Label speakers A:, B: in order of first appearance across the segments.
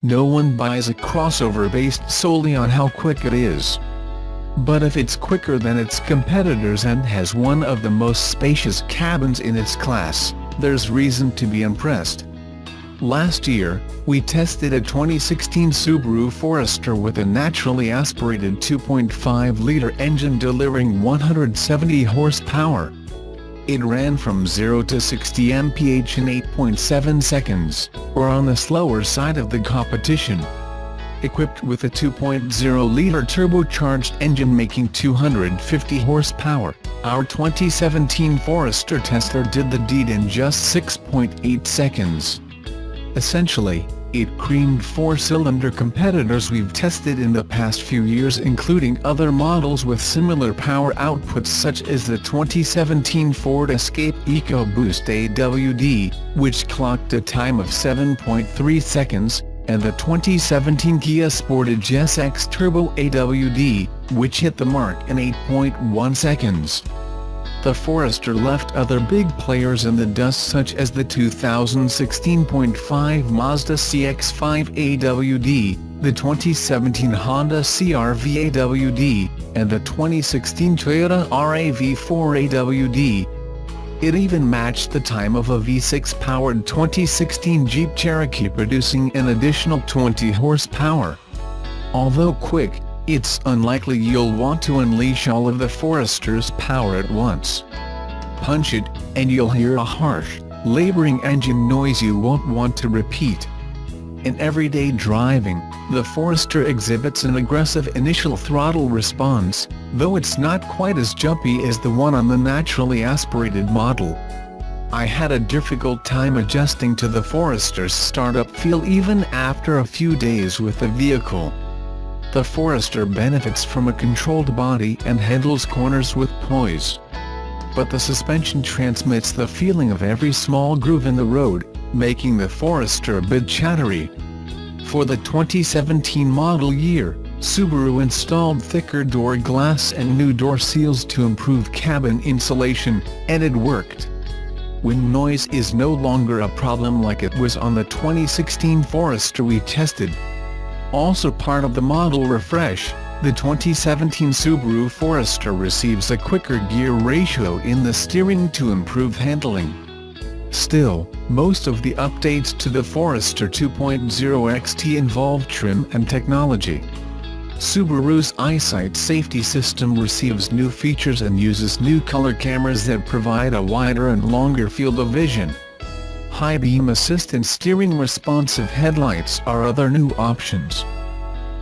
A: no one buys a crossover based solely on how quick it is. But if it's quicker than its competitors and has one of the most spacious cabins in its class, there's reason to be impressed. Last year, we tested a 2016 Subaru Forester with a naturally aspirated 2.5-liter engine delivering 170 horsepower. It ran from 0 to 60 mph in 8.7 seconds, or on the slower side of the competition. Equipped with a 2.0-liter turbocharged engine making 250 horsepower, our 2017 Forester tester did the deed in just 6.8 seconds. Essentially, it creamed four-cylinder competitors we've tested in the past few years, including other models with similar power outputs such as the 2017 Ford Escape EcoBoost AWD, which clocked a time of 7.3 seconds, and the 2017 Kia Sportage SX Turbo AWD, which hit the mark in 8.1 seconds. The Forester left other big players in the dust, such as the 2016.5 Mazda CX-5 AWD, the 2017 Honda CR-V AWD, and the 2016 Toyota RAV4 AWD. It even matched the time of a V6-powered 2016 Jeep Cherokee, producing an additional 20 horsepower. Although quick, it's unlikely you'll want to unleash all of the Forester's power at once. Punch it, and you'll hear a harsh, laboring engine noise you won't want to repeat. In everyday driving, the Forester exhibits an aggressive initial throttle response, though it's not quite as jumpy as the one on the naturally aspirated model. I had a difficult time adjusting to the Forester's startup feel even after a few days with the vehicle. The Forester benefits from a controlled body and handles corners with poise. But the suspension transmits the feeling of every small groove in the road, making the Forester a bit chattery. For the 2017 model year, Subaru installed thicker door glass and new door seals to improve cabin insulation, and it worked. Wind noise is no longer a problem like it was on the 2016 Forester we tested. Also part of the model refresh, the 2017 Subaru Forester receives a quicker gear ratio in the steering to improve handling. Still, most of the updates to the Forester 2.0 XT involve trim and technology. Subaru's EyeSight safety system receives new features and uses new color cameras that provide a wider and longer field of vision. High beam assist and steering responsive headlights are other new options.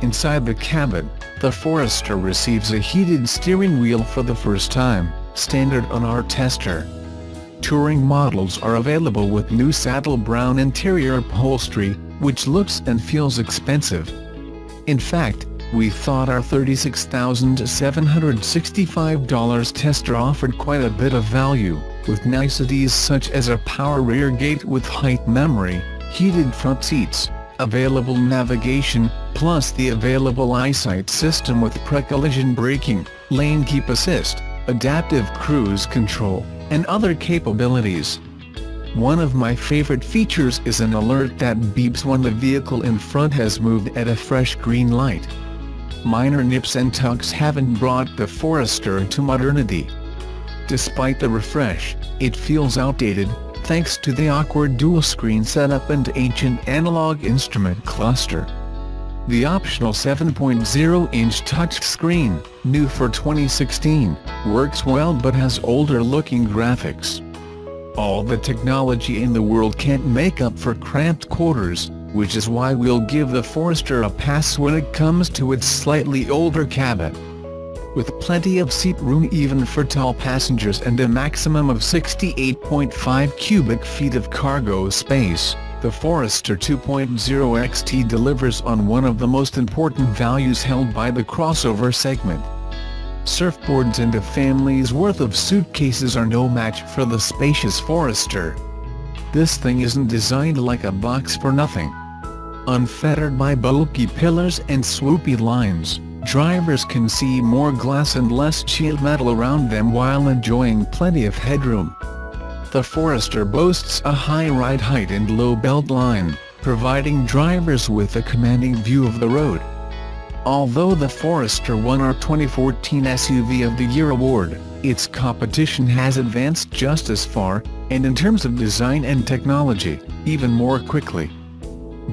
A: Inside the cabin, the Forester receives a heated steering wheel for the first time, standard on our tester. Touring models are available with new saddle brown interior upholstery, which looks and feels expensive. In fact, we thought our $36,765 tester offered quite a bit of value, with niceties such as a power rear gate with height memory, heated front seats, available navigation, plus the available EyeSight system with pre-collision braking, lane keep assist, adaptive cruise control, and other capabilities. One of my favorite features is an alert that beeps when the vehicle in front has moved at a fresh green light. Minor nips and tucks haven't brought the Forester to modernity. Despite the refresh, it feels outdated, thanks to the awkward dual-screen setup and ancient analog instrument cluster. The optional 7.0-inch touchscreen, new for 2016, works well but has older-looking graphics. All the technology in the world can't make up for cramped quarters, which is why we'll give the Forester a pass when it comes to its slightly older cabin. With plenty of seat room even for tall passengers and a maximum of 68.5 cubic feet of cargo space, the Forester 2.0 XT delivers on one of the most important values held by the crossover segment. Surfboards and a family's worth of suitcases are no match for the spacious Forester. This thing isn't designed like a box for nothing. Unfettered by bulky pillars and swoopy lines, drivers can see more glass and less sheet metal around them while enjoying plenty of headroom. The Forester boasts a high ride height and low belt line, providing drivers with a commanding view of the road. Although the Forester won our 2014 SUV of the Year award, its competition has advanced just as far, and in terms of design and technology, even more quickly.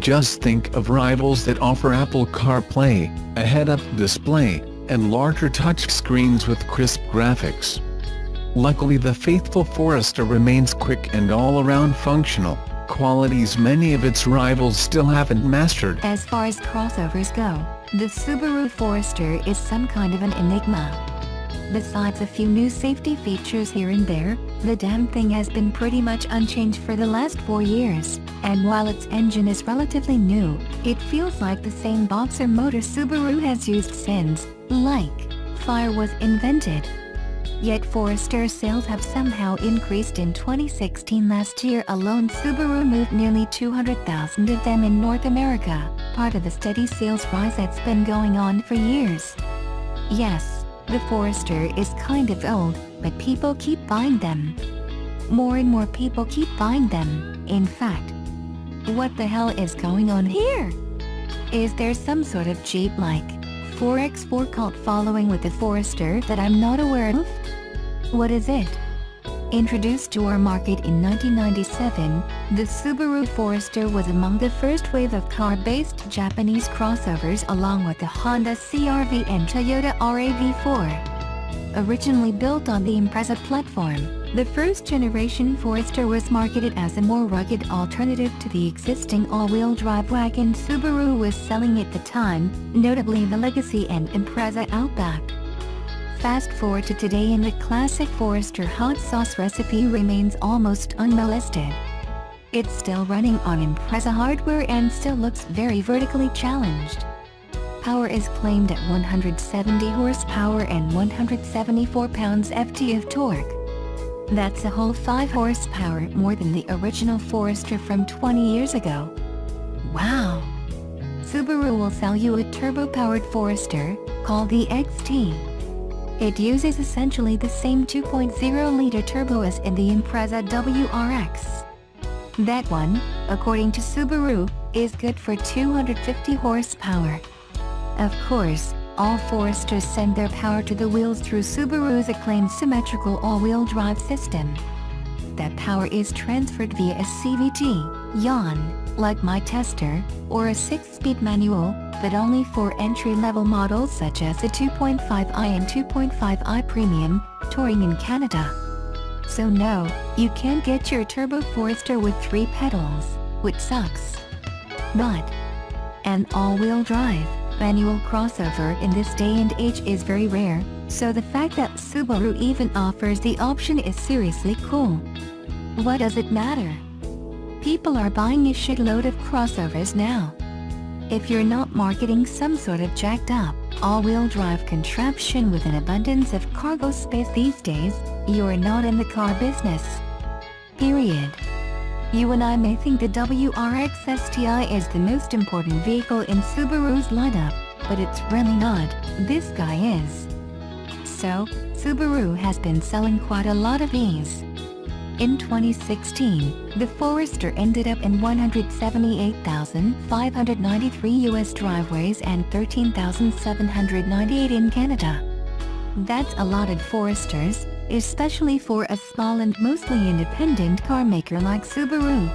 A: Just think of rivals that offer Apple CarPlay, a head-up display, and larger touchscreens with crisp graphics. Luckily, the faithful Forester remains quick and all-around functional, qualities many of its rivals still haven't mastered.
B: As far as crossovers go, the Subaru Forester is some kind of an enigma. Besides a few new safety features here and there, the damn thing has been pretty much unchanged for the last 4 years, and while its engine is relatively new, it feels like the same boxer motor Subaru has used since, like, fire was invented. Yet Forester sales have somehow increased. In 2016. Last year alone, Subaru moved nearly 200,000 of them in North America, part of the steady sales rise that's been going on for years. Yes, the Forester is kind of old, but people keep buying them. More and more people keep buying them, in fact. What the hell is going on here? Is there some sort of Jeep-like 4x4 cult following with the Forester that I'm not aware of? What is it? Introduced to our market in 1997, the Subaru Forester was among the first wave of car-based Japanese crossovers, along with the Honda CR-V and Toyota RAV4. Originally built on the Impreza platform, the first-generation Forester was marketed as a more rugged alternative to the existing all-wheel drive wagon Subaru was selling at the time, notably the Legacy and Impreza Outback. Fast forward to today and the classic Forester hot sauce recipe remains almost unmolested. It's still running on Impreza hardware and still looks very vertically challenged. Power is claimed at 170 horsepower and 174 pounds-ft of torque. That's a whole 5 horsepower more than the original Forester from 20 years ago. Wow! Subaru will sell you a turbo-powered Forester, called the XT. It uses essentially the same 2.0-liter turbo as in the Impreza WRX. That one, according to Subaru, is good for 250 horsepower. Of course, all Foresters send their power to the wheels through Subaru's acclaimed symmetrical all-wheel drive system. That power is transferred via a CVT, yawn, like my Tester, or a 6-speed manual, but only for entry-level models such as the 2.5i and 2.5i Premium, touring in Canada. So no, you can't get your Turbo Forester with 3 pedals, which sucks. But an all-wheel drive manual crossover in this day and age is very rare, so the fact that Subaru even offers the option is seriously cool. What does it matter? People are buying a shitload of crossovers now. If you're not marketing some sort of jacked-up, all-wheel drive contraption with an abundance of cargo space these days, you're not in the car business. Period. You and I may think the WRX STI is the most important vehicle in Subaru's lineup, but it's really not. This guy is. So, Subaru has been selling quite a lot of these. In 2016, the Forester ended up in 178,593 US driveways and 13,798 in Canada. That's a lot of Foresters, especially for a small and mostly independent car maker like Subaru.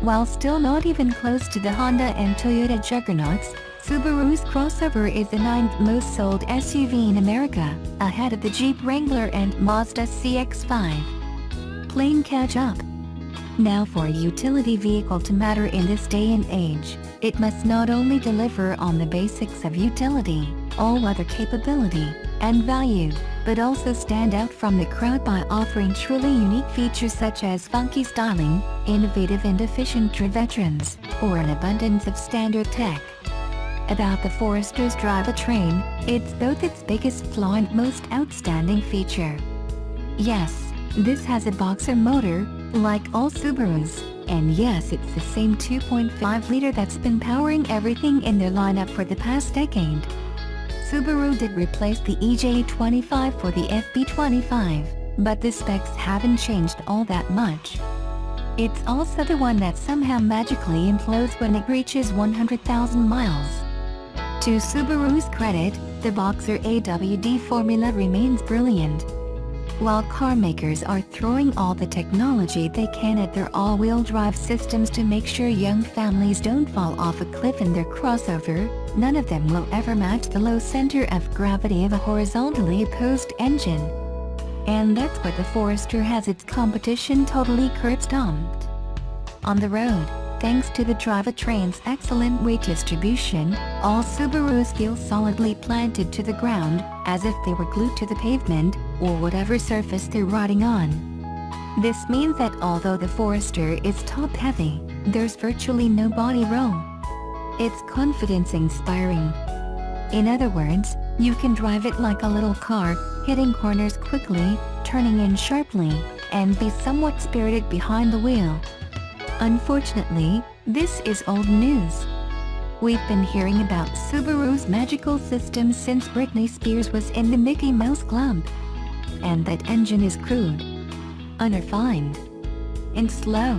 B: While still not even close to the Honda and Toyota juggernauts, Subaru's crossover is the 9th most sold SUV in America, ahead of the Jeep Wrangler and Mazda CX-5. Playing catch up. Now, for a utility vehicle to matter in this day and age, it must not only deliver on the basics of utility, all-weather capability, and value, but also stand out from the crowd by offering truly unique features such as funky styling, innovative and efficient Drivetrains, or an abundance of standard tech. About the Forester's Drivetrain, it's both its biggest flaw and most outstanding feature. Yes, this has a boxer motor, like all Subarus, and yes, it's the same 2.5-liter that's been powering everything in their lineup for the past decade. Subaru did replace the EJ25 for the FB25, but the specs haven't changed all that much. It's also the one that somehow magically implodes when it reaches 100,000 miles. To Subaru's credit, the Boxer AWD formula remains brilliant. While carmakers are throwing all the technology they can at their all-wheel drive systems to make sure young families don't fall off a cliff in their crossover, none of them will ever match the low center of gravity of a horizontally opposed engine. And that's what the Forester has its competition totally curb-stomped. On the road, thanks to the Drivetrain's excellent weight distribution, all Subarus feel solidly planted to the ground, as if they were glued to the pavement, or whatever surface they're riding on. This means that although the Forester is top-heavy, there's virtually no body roll. It's confidence-inspiring. In other words, you can drive it like a little car, hitting corners quickly, turning in sharply, and be somewhat spirited behind the wheel. Unfortunately, this is old news. We've been hearing about Subaru's magical system since Britney Spears was in the Mickey Mouse Club. And that engine is crude, unrefined, and slow.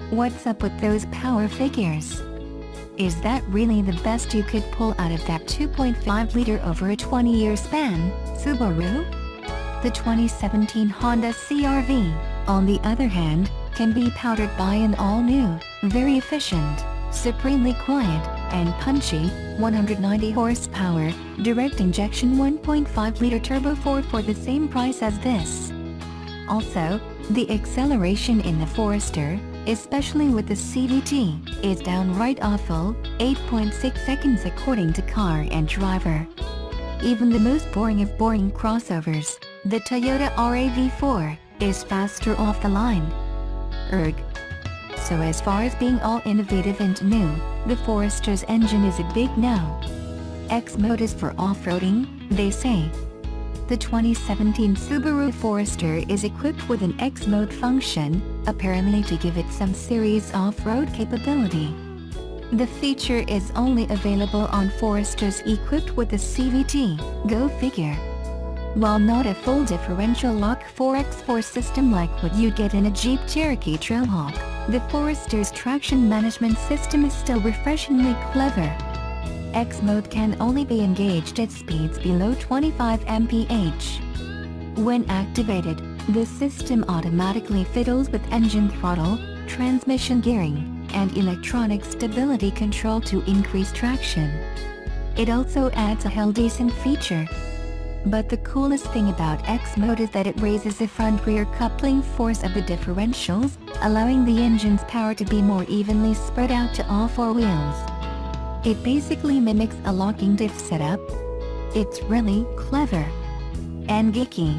B: What's up with those power figures? Is that really the best you could pull out of that 2.5-liter over a 20-year span, Subaru? The 2017 Honda CR-V, on the other hand, can be powered by an all-new, very efficient, supremely quiet, and punchy, 190 horsepower, direct injection 1.5-liter turbo 4 for the same price as this. Also, the acceleration in the Forester, especially with the CVT, is downright awful, 8.6 seconds according to Car and Driver. Even the most boring of boring crossovers, the Toyota RAV4, is faster off the line. Erg. So as far as being all innovative and new, the Forester's engine is a big no. X-Mode is for off-roading, they say. The 2017 Subaru Forester is equipped with an X-Mode function, apparently to give it some serious off-road capability. The feature is only available on Foresters equipped with the CVT, go figure. While not a full differential lock 4x4 system like what you get in a Jeep Cherokee Trailhawk, the Forester's traction management system is still refreshingly clever. X-Mode can only be engaged at speeds below 25 mph. When activated, the system automatically fiddles with engine throttle, transmission gearing, and electronic stability control to increase traction. It also adds a hell decent feature. But the coolest thing about X-Mode is that it raises the front-rear coupling force of the differentials, allowing the engine's power to be more evenly spread out to all four wheels. It basically mimics a locking diff setup. It's really clever and geeky.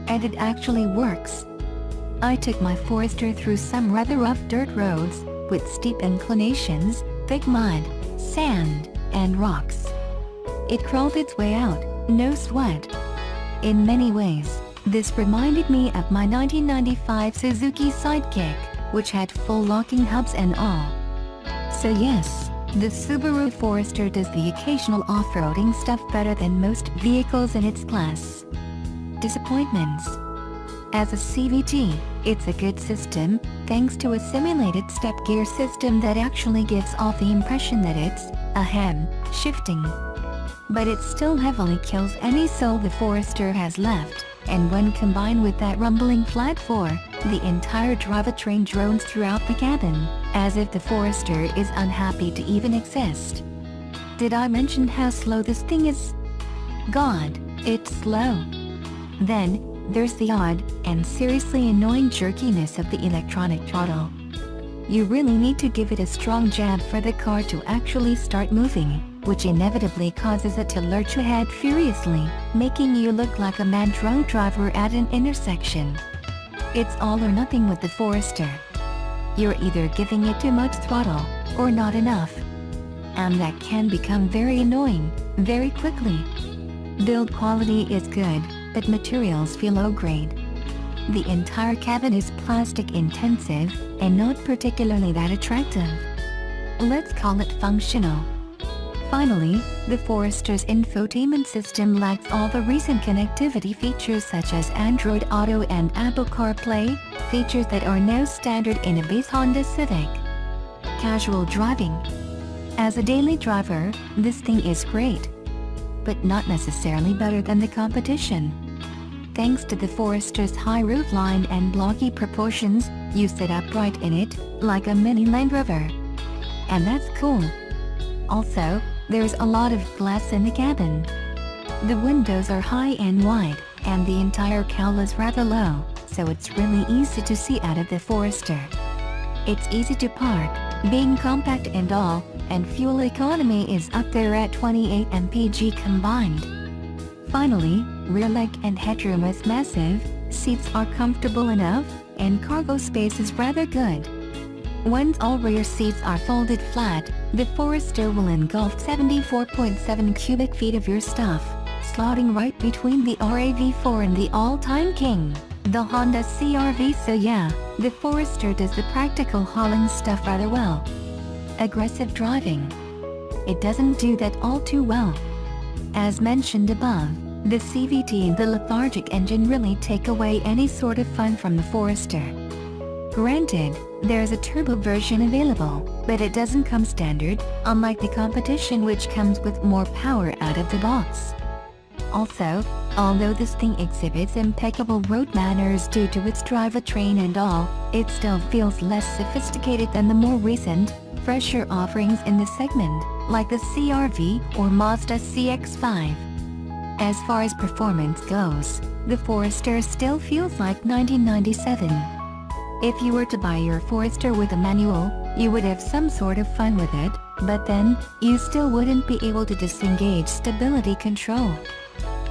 B: And it actually works. I took my Forester through some rather rough dirt roads, with steep inclinations, thick mud, sand, and rocks. It crawled its way out, no sweat. In many ways, this reminded me of my 1995 Suzuki Sidekick, which had full locking hubs and all. So yes, the Subaru Forester does the occasional off-roading stuff better than most vehicles in its class. Disappointments. As a CVT, it's a good system, thanks to a simulated step gear system that actually gives off the impression that it's, shifting. But it still heavily kills any soul the Forester has left, and when combined with that rumbling flat 4, the entire Drivetrain drones throughout the cabin, as if the Forester is unhappy to even exist. Did I mention how slow this thing is? God, it's slow. Then, there's the odd, and seriously annoying jerkiness of the electronic throttle. You really need to give it a strong jab for the car to actually start moving, which inevitably causes it to lurch ahead furiously, making you look like a mad drunk driver at an intersection. It's all or nothing with the Forester. You're either giving it too much throttle, or not enough. And that can become very annoying, very quickly. Build quality is good, but materials feel low-grade. The entire cabin is plastic intensive, and not particularly that attractive. Let's call it functional. Finally, the Forester's infotainment system lacks all the recent connectivity features such as Android Auto and Apple CarPlay, features that are now standard in a base Honda Civic. Casual driving. As a daily driver, this thing is great, but not necessarily better than the competition. Thanks to the Forester's high roofline and blocky proportions, you sit upright in it, like a mini Land Rover. And that's cool. Also, there's a lot of glass in the cabin. The windows are high and wide, and the entire cowl is rather low, so it's really easy to see out of the Forester. It's easy to park, being compact and all, and fuel economy is up there at 28 mpg combined. Finally, rear leg and headroom is massive, seats are comfortable enough, and cargo space is rather good. Once all rear seats are folded flat, the Forester will engulf 74.7 cubic feet of your stuff, slotting right between the RAV4 and the all-time king, the Honda CR-V. So yeah, the Forester does the practical hauling stuff rather well. Aggressive driving. It doesn't do that all too well. As mentioned above, the CVT and the lethargic engine really take away any sort of fun from the Forester. Granted, there's a turbo version available, but it doesn't come standard, unlike the competition which comes with more power out of the box. Also, although this thing exhibits impeccable road manners due to its drivetrain and all, it still feels less sophisticated than the more recent, fresher offerings in the segment, like the CR-V or Mazda CX-5. As far as performance goes, the Forester still feels like 1997. If you were to buy your Forester with a manual, you would have some sort of fun with it, but then, you still wouldn't be able to disengage stability control.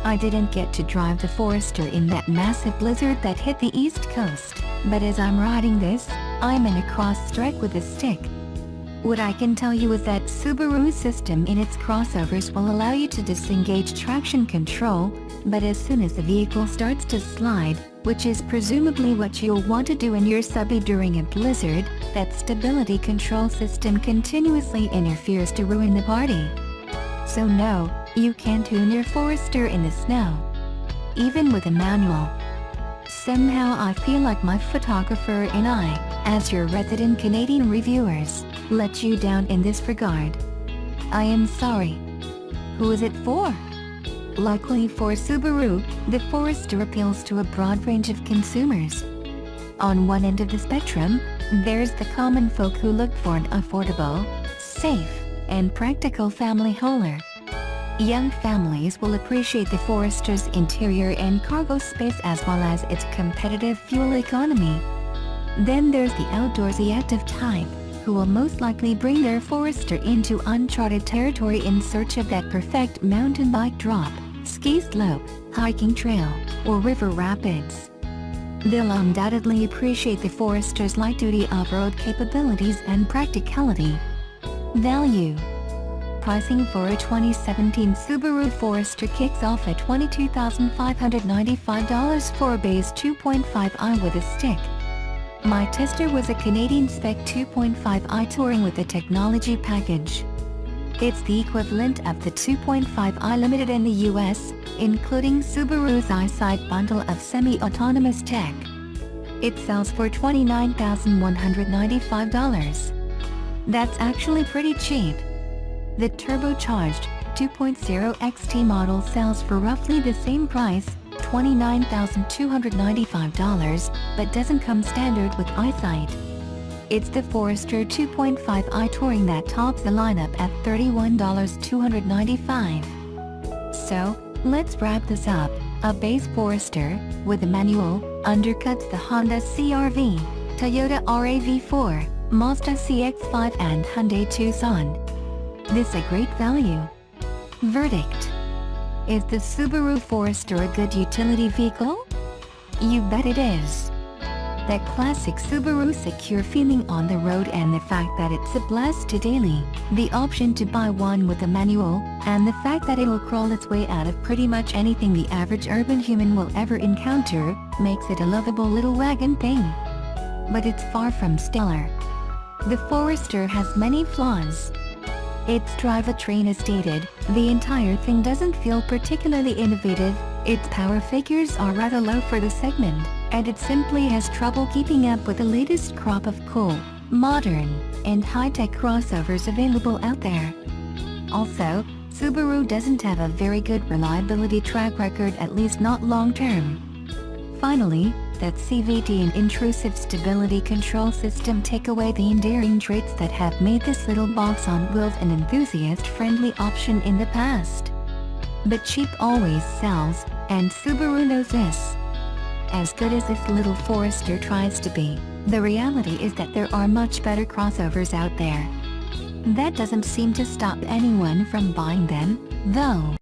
B: I didn't get to drive the Forester in that massive blizzard that hit the East Coast, but as I'm riding this, I'm in a cross-strike with a stick. What I can tell you is that Subaru's system in its crossovers will allow you to disengage traction control, but as soon as the vehicle starts to slide, which is presumably what you'll want to do in your subby during a blizzard, that stability control system continuously interferes to ruin the party. So no, you can't tune your Forester in the snow. Even with a manual. Somehow I feel like my photographer and I, as your resident Canadian reviewers, let you down in this regard. I am sorry. Who is it for? Luckily for Subaru, the Forester appeals to a broad range of consumers. On one end of the spectrum, there's the common folk who look for an affordable, safe, and practical family hauler. Young families will appreciate the Forester's interior and cargo space as well as its competitive fuel economy. Then there's the outdoorsy active type, who will most likely bring their Forester into uncharted territory in search of that perfect mountain bike drop, ski slope, hiking trail, or river rapids. They'll undoubtedly appreciate the Forester's light-duty off-road capabilities and practicality. Value. Pricing for a 2017 Subaru Forester kicks off at $22,595 for a base 2.5i with a stick. My tester was a Canadian spec 2.5i touring with a technology package. It's the equivalent of the 2.5i Limited in the US, including Subaru's EyeSight bundle of semi-autonomous tech. It sells for $29,195. That's actually pretty cheap. The turbocharged 2.0 XT model sells for roughly the same price, $29,295, but doesn't come standard with EyeSight. It's the Forester 2.5i Touring that tops the lineup at $31,295. So, let's wrap this up. A base Forester, with a manual, undercuts the Honda CR-V, Toyota RAV4, Mazda CX-5 and Hyundai Tucson. This a great value. Verdict. Is the Subaru Forester a good utility vehicle? You bet it is. That classic Subaru secure feeling on the road and the fact that it's a blast to daily, the option to buy one with a manual, and the fact that it'll crawl its way out of pretty much anything the average urban human will ever encounter, makes it a lovable little wagon thing. But it's far from stellar. The Forester has many flaws. Its drivetrain is dated, the entire thing doesn't feel particularly innovative, its power figures are rather low for the segment, and it simply has trouble keeping up with the latest crop of cool, modern, and high-tech crossovers available out there. Also, Subaru doesn't have a very good reliability track record, at least not long-term. Finally, that CVT and intrusive stability control system take away the endearing traits that have made this little box on wheels an enthusiast-friendly option in the past. But cheap always sells, and Subaru knows this. As good as this little Forester tries to be, the reality is that there are much better crossovers out there. That doesn't seem to stop anyone from buying them, though.